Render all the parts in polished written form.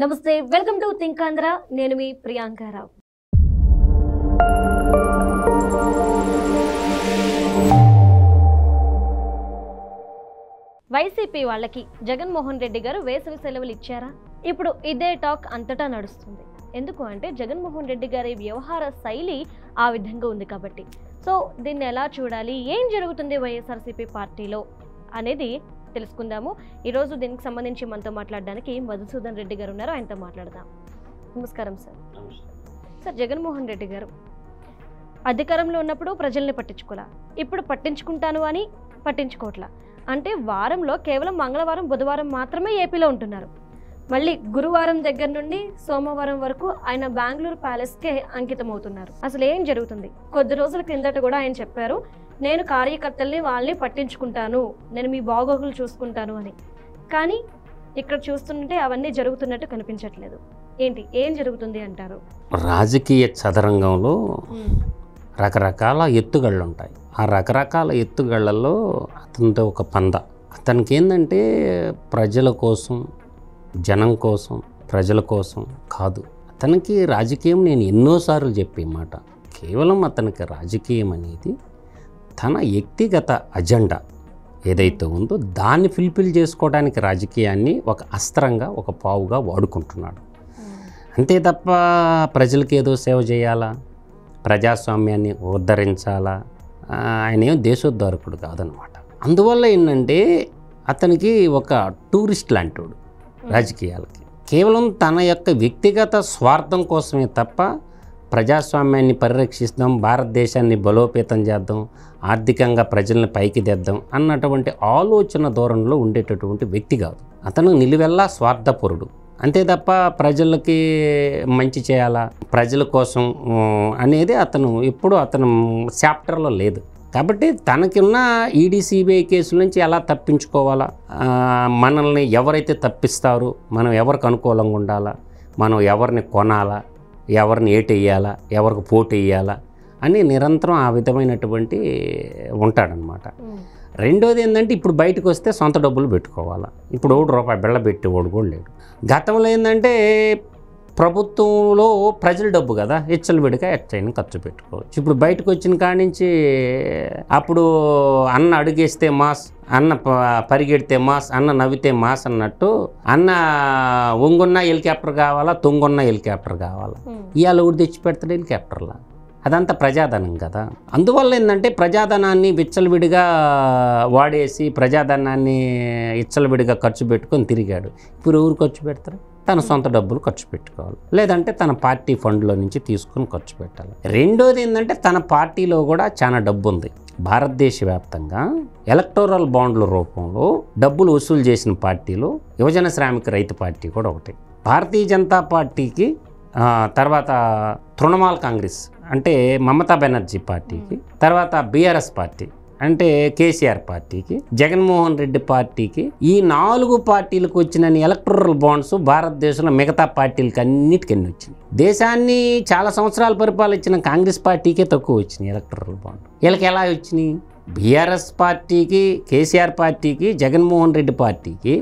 నమస్తే, welcome to think Andhra. నేను మీ Priyanka Rao. YCP వాళ్ళకి జగన్మోహన్ రెడ్డి గారు వేసవి సెలవులు ఇచ్చారా? ఇప్పుడు ఇదే టాక్ అంతటా నడుస్తుంది. ఎందుకు అంటే జగన్మోహన్ రెడ్డి గారి వ్యవహార శైలి ఆ విధంగా ఉంది కాబట్టి. సో దీన్ని ఎలా చూడాలి, ఏం జరుగుతుంది వైఎస్ఆర్సీపీ పార్టీలో అనేది తెలుసుకుందాము. ఈరోజు దీనికి సంబంధించి మనతో మాట్లాడడానికి మధుసూదన్ రెడ్డి గారు ఉన్నారు, ఆయనతో మాట్లాడదాం. నమస్కారం సార్. సార్, జగన్మోహన్ రెడ్డి గారు అధికారంలో ఉన్నప్పుడు ప్రజల్ని పట్టించుకోలే, ఇప్పుడు పట్టించుకుంటాను అని పట్టించుకోవట్లా. అంటే వారంలో కేవలం మంగళవారం బుధవారం మాత్రమే ఏపీలో ఉంటున్నారు. మళ్ళీ గురువారం దగ్గర నుండి సోమవారం వరకు ఆయన బెంగళూరు ప్యాలెస్కే అంకితం అవుతున్నారు. అసలు ఏం జరుగుతుంది? కొద్ది రోజుల కిందట కూడా ఆయన చెప్పారు, నేను కార్యకర్తల్ని వాళ్ళని పట్టించుకుంటాను, నేను మీ బాగోగులు చూసుకుంటాను అని. కానీ ఇక్కడ చూస్తుంటే అవన్నీ జరుగుతున్నట్టు కనిపించట్లేదు. ఏంటి, ఏం జరుగుతుంది అంటారు? రాజకీయ చదరంగంలో రకరకాల ఎత్తుగళ్ళు ఉంటాయి. ఆ రకరకాల ఎత్తుగళ్ళల్లో అతనితో ఒక పంద. అతనికి ఏంటంటే ప్రజల కోసం, జనం కోసం, ప్రజల కోసం కాదు. అతనికి రాజకీయం, నేను ఎన్నోసార్లు చెప్పే మాట, కేవలం అతనికి రాజకీయం అనేది తన వ్యక్తిగత అజెండా ఏదైతే ఉందో దాన్ని ఫుల్ఫిల్ చేసుకోవడానికి రాజకీయాన్ని ఒక అస్త్రంగా, ఒక పావుగా వాడుకుంటున్నాడు. అంతే తప్ప ప్రజలకు ఏదో సేవ చేయాలా, ప్రజాస్వామ్యాన్ని ఉద్ధరించాలా, ఆయన ఏం దేశోద్ధారకుడు కాదనమాట. అందువల్ల ఏంటంటే అతనికి ఒక టూరిస్ట్ లాంటివాడు రాజకీయాలకి. కేవలం తన యొక్క వ్యక్తిగత స్వార్థం కోసమే తప్ప ప్రజాస్వామ్యాన్ని పరిరక్షిస్తాం, భారతదేశాన్ని బలోపేతం చేద్దాం, ఆర్థికంగా ప్రజల్ని పైకి తెద్దాం అన్నటువంటి ఆలోచన ధోరణిలో ఉండేటటువంటి వ్యక్తి కాదు. అతను నిలువెల్లా స్వార్థపరుడు. అంతే తప్ప ప్రజలకి మంచి చేయాలా, ప్రజల కోసం అనేది అతను ఎప్పుడూ అతను చాప్టర్లో లేదు. కాబట్టి తనకున్న ఈడీ సిబిఐ కేసుల నుంచి ఎలా తప్పించుకోవాలా, మనల్ని ఎవరైతే తప్పిస్తారో, మనం ఎవరికి అనుకూలంగా ఉండాలా, మనం ఎవరిని కొనాలా, ఎవరిని ఏటెయ్యాలా, ఎవరికి పోటీ వేయాలా అని నిరంతరం ఆ విధమైనటువంటి ఉంటాడనమాట. రెండోది ఏంటంటే ఇప్పుడు బయటకు వస్తే సొంత డబ్బులు పెట్టుకోవాలా. ఇప్పుడు ₹1 బిళ్ళ పెట్టేవాడు కూడా లేడు. గతంలో ఏంటంటే ప్రభుత్వంలో ప్రజల డబ్బు కదా, విడిగా ఎట్లయినా ఖర్చు పెట్టుకోవచ్చు. ఇప్పుడు బయటకు వచ్చిన కాడి నుంచి అప్పుడు అన్న అడుగేస్తే మాస్, అన్న పరిగెడితే మాస్, అన్న నవ్వితే మాస్ అన్నట్టు అన్న ఒంగున్న హెలికాప్టర్ కావాలా, తొంగున్న హెలికాప్టర్ కావాలా, ఇవాళ ఊరు తెచ్చి పెడతాడు హెలికాప్టర్లా. అదంతా ప్రజాధనం కదా. అందువల్ల ఏంటంటే ప్రజాధనాన్ని విచ్చలవిడిగా వాడేసి ప్రజాధనాన్ని విచ్చలవిడిగా ఖర్చు పెట్టుకొని తిరిగాడు. ఇప్పుడు ఎవరు ఖర్చు పెడతారు? తన సొంత డబ్బులు ఖర్చు పెట్టుకోవాలి, లేదంటే తన పార్టీ ఫండ్లో నుంచి తీసుకొని ఖర్చు పెట్టాలి. రెండోది ఏంటంటే తన పార్టీలో కూడా చాలా డబ్బు ఉంది. భారతదేశ వ్యాప్తంగా ఎలక్టోరల్ బాండ్ల రూపంలో డబ్బులు వసూలు చేసిన పార్టీలో యువజన శ్రామిక రైతు పార్టీ కూడా ఒకటి. భారతీయ జనతా పార్టీకి తర్వాత తృణమూల్ కాంగ్రెస్ అంటే మమతా బెనర్జీ పార్టీకి, తర్వాత బీఆర్ఎస్ పార్టీ అంటే కేసీఆర్ పార్టీకి, జగన్మోహన్ రెడ్డి పార్టీకి, ఈ 4 పార్టీలకు వచ్చిన ఎలక్టోరల్ బాండ్స్ భారతదేశంలో మిగతా పార్టీలకి అన్నిటికీ వచ్చినాయి. దేశాన్ని చాలా సంవత్సరాలు పరిపాలించిన కాంగ్రెస్ పార్టీకే తక్కువ వచ్చినాయి ఎలక్టోరల్ బాండ్. వీళ్ళకి ఎలా వచ్చినాయి? బీఆర్ఎస్ పార్టీకి, కేసీఆర్ పార్టీకి, జగన్మోహన్ రెడ్డి పార్టీకి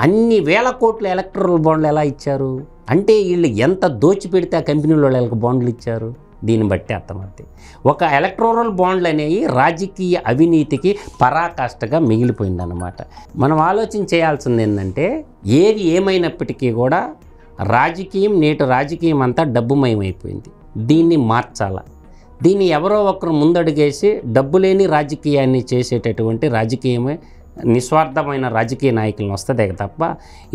అన్ని వేల కోట్ల ఎలక్టోరల్ బాండ్లు ఎలా ఇచ్చారు అంటే వీళ్ళు ఎంత దోచిపెడితే ఆ కంపెనీల వాళ్ళకి బాండ్లు ఇచ్చారు. దీన్ని బట్టి అర్థమవుతుంది. ఒక ఎలక్టోరల్ బాండ్లు అనేవి రాజకీయ అవినీతికి పరాకాష్ఠగా మిగిలిపోయిందన్నమాట. మనం ఆలోచన చేయాల్సింది ఏంటంటే ఏది ఏమైనప్పటికీ కూడా నేటి రాజకీయం అంతా డబ్బుమయమైపోయింది. దీన్ని మార్చాలా. దీన్ని ఎవరో ఒకరు ముందడుగేసి డబ్బు లేని రాజకీయాన్ని చేసేటటువంటి రాజకీయమే నిస్వార్థమైన రాజకీయ నాయకులను వస్తుంది తప్ప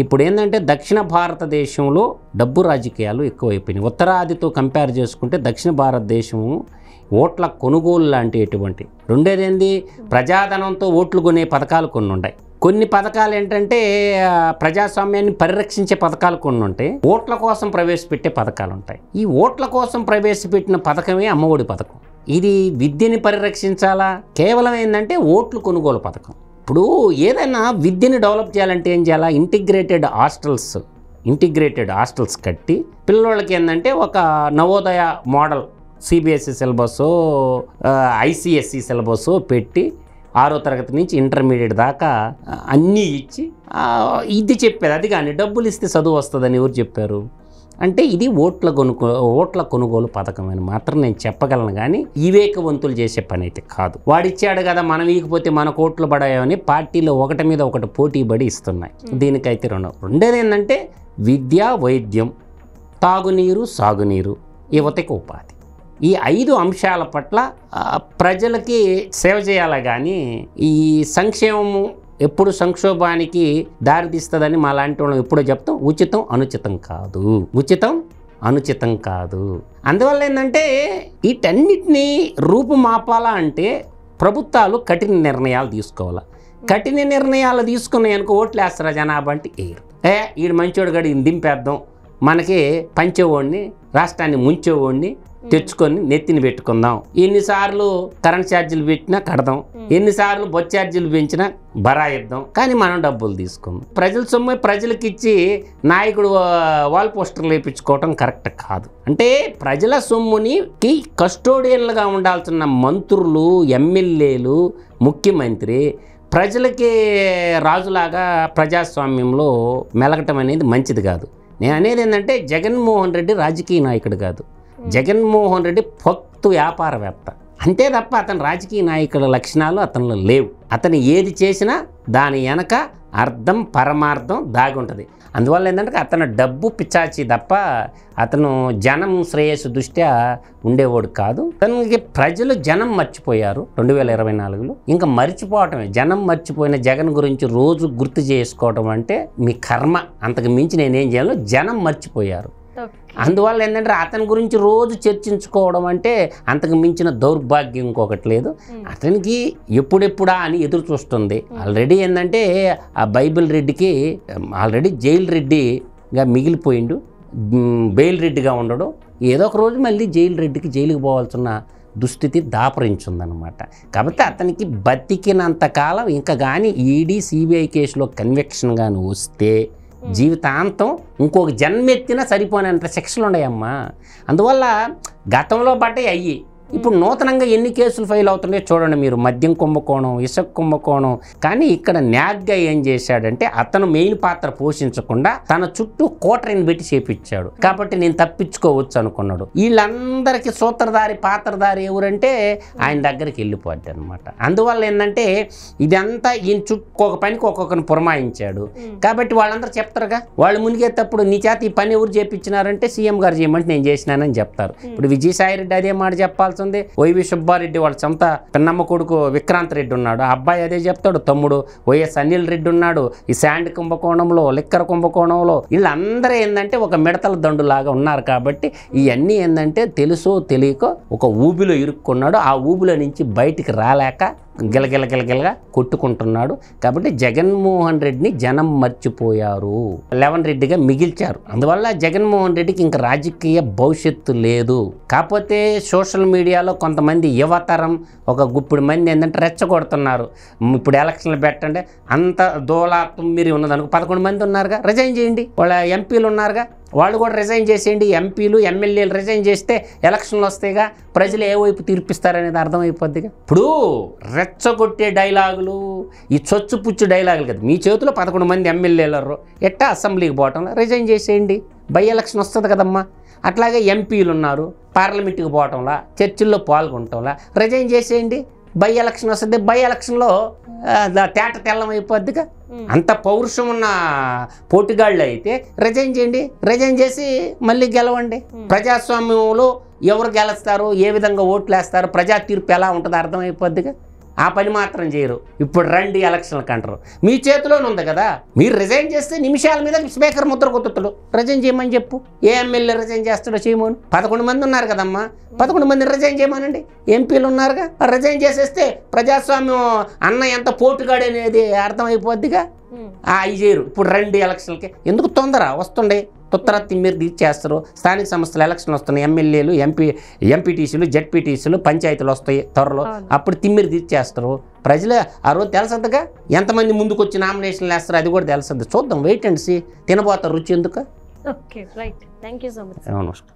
ఇప్పుడు ఏంటంటే దక్షిణ భారతదేశంలో డబ్బు రాజకీయాలు ఎక్కువైపోయినాయి. ఉత్తరాదితో కంపేర్ చేసుకుంటే దక్షిణ భారతదేశము ఓట్ల కొనుగోలు లాంటిటువంటి. రెండేది ఏంది, ప్రజాధనంతో ఓట్లు కొనే పథకాలు కొన్ని ఉన్నాయి. కొన్ని పథకాలు ఏంటంటే ప్రజాస్వామ్యాన్ని పరిరక్షించే పథకాలు కొన్ని ఉంటాయి, ఓట్ల కోసం ప్రవేశపెట్టే పథకాలు ఉంటాయి. ఈ ఓట్ల కోసం ప్రవేశపెట్టిన పథకమే అమ్మఒడి పథకం. ఇది విద్యని పరిరక్షించాలా, కేవలం ఏంటంటే ఓట్లు కొనుగోలు పథకం. ఇప్పుడు ఏదైనా విద్యని డెవలప్ చేయాలంటే ఏం చేయాలా? ఇంటిగ్రేటెడ్ హాస్టల్స్ కట్టి పిల్లలకి ఏంటంటే ఒక Navodaya model CBSE syllabus, ICSE syllabus పెట్టి 6వ తరగతి నుంచి ఇంటర్మీడియట్ దాకా అన్నీ ఇచ్చి ఇది చెప్పేది. అది కానీ డబ్బులు ఇస్తే చదువు వస్తుందని ఎవరు చెప్పారు? అంటే ఇది ఓట్ల కొనుగోలు పథకం అని మాత్రం నేను చెప్పగలను, కానీ వివేకవంతులు చేసే పని అయితే కాదు. వాడిచ్చాడు కదా మనం ఇకపోతే మన కోట్లు పడాయని పార్టీలో ఒకటి మీద ఒకటి పోటీ పడి ఇస్తున్నాయి. దీనికైతే రెండేది ఏంటంటే విద్య, వైద్యం, తాగునీరు, సాగునీరు, యువతకి ఉపాధి. ఈ 5 అంశాల పట్ల ప్రజలకి సేవ చేయాలి, కానీ ఈ సంక్షేమము ఎప్పుడు సంక్షోభానికి దారితీస్తుందని మా లాంటి వాళ్ళం ఎప్పుడో చెప్తాం. ఉచితం అనుచితం కాదు, ఉచితం అనుచితం కాదు. అందువల్ల ఏంటంటే వీటన్నిటినీ రూపుమాపాలా అంటే ప్రభుత్వాలు కఠిన నిర్ణయాలు తీసుకోవాలి. కఠిన నిర్ణయాలు తీసుకున్నాయి అనుకో ఓట్లు వేస్తారా జనాభా అంటే వేయరు. ఈడు మంచోడు గడి దింపేద్దాం, మనకి పంచేవాడిని రాష్ట్రాన్ని ముంచేవాడిని తెచ్చుకొని నెత్తిని పెట్టుకుందాం, ఎన్నిసార్లు కరెంట్ ఛార్జీలు పెట్టినా కడదాం, ఎన్నిసార్లు బొచ్చ ఛార్జీలు పెంచినా బరాయిద్దాం, కానీ మనం డబ్బులు తీసుకుందాం. ప్రజల సొమ్ము ప్రజలకు ఇచ్చి నాయకుడు వాల్ పోస్టర్లు వేయించుకోవటం కరెక్ట్ కాదు. అంటే ప్రజల సొమ్ముని కస్టోడియన్లుగా ఉండాల్సిన మంత్రులు, ఎమ్మెల్యేలు, ముఖ్యమంత్రి ప్రజలకి రాజులాగా ప్రజాస్వామ్యంలో మెలగటం అనేది మంచిది కాదు. నేను అనేది ఏంటంటే జగన్మోహన్ రెడ్డి రాజకీయ నాయకుడు కాదు, జగన్మోహన్ రెడ్డి పొత్తు వ్యాపారవేత్త అంతే తప్ప అతని రాజకీయ నాయకుల లక్షణాలు అతనిలో లేవు. అతను ఏది చేసినా దాని వెనక అర్థం పరమార్థం దాగి ఉంటుంది. అందువల్ల ఏంటంటే అతను డబ్బు పిచాచి తప్ప అతను జనం శ్రేయస్సు దృష్ట్యా ఉండేవాడు కాదు. అతనికి ప్రజలు జనం మర్చిపోయారు 2024లో. ఇంకా మర్చిపోవటమే, జనం మర్చిపోయిన జగన్ గురించి రోజు గుర్తు చేసుకోవటం అంటే మీ కర్మ. అంతకు మించి నేనేం చేయాలో జనం మర్చిపోయారు. అందువల్ల ఏంటంటే అతని గురించి రోజు చర్చించుకోవడం అంటే అంతకు మించిన దౌర్భాగ్యం ఇంకొకటి లేదు. అతనికి ఎప్పుడెప్పుడా అని ఎదురు చూస్తుంది. ఆల్రెడీ ఏంటంటే ఆ బైబిల్ రెడ్డికి ఆల్రెడీ జైలు రెడ్డిగా మిగిలిపోయిండు, బెయిల్ రెడ్డిగా ఉండడు. ఏదో ఒక రోజు మళ్ళీ జైలుకి పోవాల్సిన దుస్థితి దాపరించిందనమాట. కాబట్టి అతనికి బతికినంతకాలం ఇంకా కానీ ఈడీ సిబిఐ కేసులో కన్విక్షన్ కానీ వస్తే జీవితాంతం ఇంకొక జన్మెత్తినా సరిపోయినంత శిక్షలు ఉన్నాయమ్మా. అందువల్ల గతంలో పట్టే అయ్యి ఇప్పుడు నూతనంగా ఎన్ని కేసులు ఫైల్ అవుతున్నాయో చూడండి మీరు. మద్యం కుంభకోణం, ఇసుక కుంభకోణం. కానీ ఇక్కడ న్యాగ్గా ఏం చేశాడంటే అతను మెయిన్ పాత్ర పోషించకుండా తన చుట్టూ కోటరీని పెట్టి చేపించాడు. కాబట్టి నేను తప్పించుకోవచ్చు అనుకున్నాడు. వీళ్ళందరికీ సూత్రధారి పాత్రధారి ఎవరంటే ఆయన దగ్గరికి వెళ్ళిపోద్ది అనమాట. అందువల్ల ఏంటంటే ఇదంతా ఈయన చుట్టూ ఒక పనికి ఒక్కొక్కరిని పురమాయించాడు. కాబట్టి వాళ్ళందరూ చెప్తారుగా, వాళ్ళు మునిగేటప్పుడు నీ చేత ఈ పని ఎవరు చేపించినారంటే సీఎం గారు చేయమంటే నేను చేసినానని చెప్తారు. ఇప్పుడు విజయసాయి రెడ్డి అదే మాట చెప్పాల్సి ఉంది. వైవి సుబ్బారెడ్డి వాళ్ళ సొంత పిన్నమ్మ కొడుకు విక్రాంత్ రెడ్డి ఉన్నాడు, ఆ అబ్బాయి అదే చెప్తాడు. తమ్ముడు వైఎస్ అనిల్ రెడ్డి ఉన్నాడు. ఈ శాండ్ కుంభకోణంలో, లిక్కర్ కుంభకోణంలో వీళ్ళందరూ ఏంటంటే ఒక మిడతల దండులాగా ఉన్నారు. కాబట్టి ఇవన్నీ ఏంటంటే తెలుసో తెలియకో ఒక ఊబిలో ఇరుక్కున్నాడు. ఆ ఊబిలో నుంచి బయటికి రాలేక గిలగిలగిలగిలగా కొట్టుకుంటున్నాడు. కాబట్టి జగన్మోహన్ రెడ్డిని జనం మర్చిపోయారు, లెవెన్ రెడ్డిగా మిగిల్చారు. అందువల్ల జగన్మోహన్ రెడ్డికి ఇంకా రాజకీయ భవిష్యత్తు లేదు. కాకపోతే సోషల్ మీడియాలో కొంతమంది యువతరం ఒక గుప్పుడు మంది ఏంటంటే రెచ్చగొడుతున్నారు. ఇప్పుడు ఎలక్షన్లు పెట్టండి, అంత దోలా తుమ్మిరి ఉన్నదనుకో 11 మంది ఉన్నారుగా, రిజైన్ చేయండి. వాళ్ళ ఎంపీలు ఉన్నారుగా, వాళ్ళు కూడా రిజైన్ చేసేయండి. ఎంపీలు ఎమ్మెల్యేలు రిజైన్ చేస్తే ఎలక్షన్లు వస్తాయిగా, ప్రజలు ఏ వైపు తీర్పిస్తారనేది అర్థమైపోద్దిగా. ఇప్పుడు రెచ్చగొట్టే డైలాగులు, ఈ చొచ్చుపుచ్చు డైలాగులు కదా. మీ చేతిలో 11 మంది ఎమ్మెల్యేలు ఎట్టా అసెంబ్లీకి పోవటంలా, రిజైన్ చేసేయండి. బై ఎలక్షన్ వస్తుంది కదమ్మా. అట్లాగే ఎంపీలు ఉన్నారు, పార్లమెంట్కి పోవటంలా, చర్చిల్లో పాల్గొనటంలా, రిజైన్ చేసేయండి. బై ఎలక్షన్ వస్తుంది, బై ఎలక్షన్లో తేట తెల్లం అయిపోద్దిగా. అంత పౌరుషం ఉన్న పోటీగాళ్ళు అయితే రిజైన్ చేయండి, రిజైన్ చేసి మళ్ళీ గెలవండి. ప్రజాస్వామ్యంలో ఎవరు గెలుస్తారు, ఏ విధంగా ఓట్లు వేస్తారు, ప్రజా తీర్పు ఎలా ఉంటుందో అర్థమైపోద్దిగా. ఆ పని మాత్రం చేయరు. ఇప్పుడు రండి ఎలక్షన్లకు అంటారు. మీ చేతిలోనే ఉంది కదా, మీరు రిజైన్ చేస్తే నిమిషాల మీద స్పీకర్ ముద్ర కొట్టుతాడు. రిజైన్ చేయమని చెప్పు, ఏ ఎమ్మెల్యే రిజైన్ చేస్తాడో చేయమని. 11 మంది ఉన్నారు కదమ్మా, 11 మందిని రిజైన్ చేయమనండి. ఎంపీలు ఉన్నారుగా, రిజైన్ చేసేస్తే ప్రజాస్వామ్యం అన్న ఎంత పోటుగాడు అనేది అర్థమైపోద్దిగా. అవి చేయరు. ఇప్పుడు రండి ఎలక్షన్లకి, ఎందుకు తొందర వస్తుండే తొత్తర తిమ్మిరి తీర్చేస్తారు. స్థానిక సంస్థల ఎలక్షన్లు వస్తున్నాయి, ఎమ్మెల్యేలు, ఎంపీటీసీలు, జెడ్పీటీసీలు, పంచాయతీలు వస్తాయి త్వరలో. అప్పుడు తిమ్మిరి తీర్చేస్తారు. ప్రజలు ఆ రోజు తెలుసద్దుగా ఎంతమంది ముందుకు వచ్చి నామినేషన్లు వేస్తారు, అది కూడా తెలుసద్దు. చూద్దాం, వెయిట్ అండ్ సీ. తినబోతారు రుచి ఎందుకు. Okay, right. Thank you so much. నమస్కారం.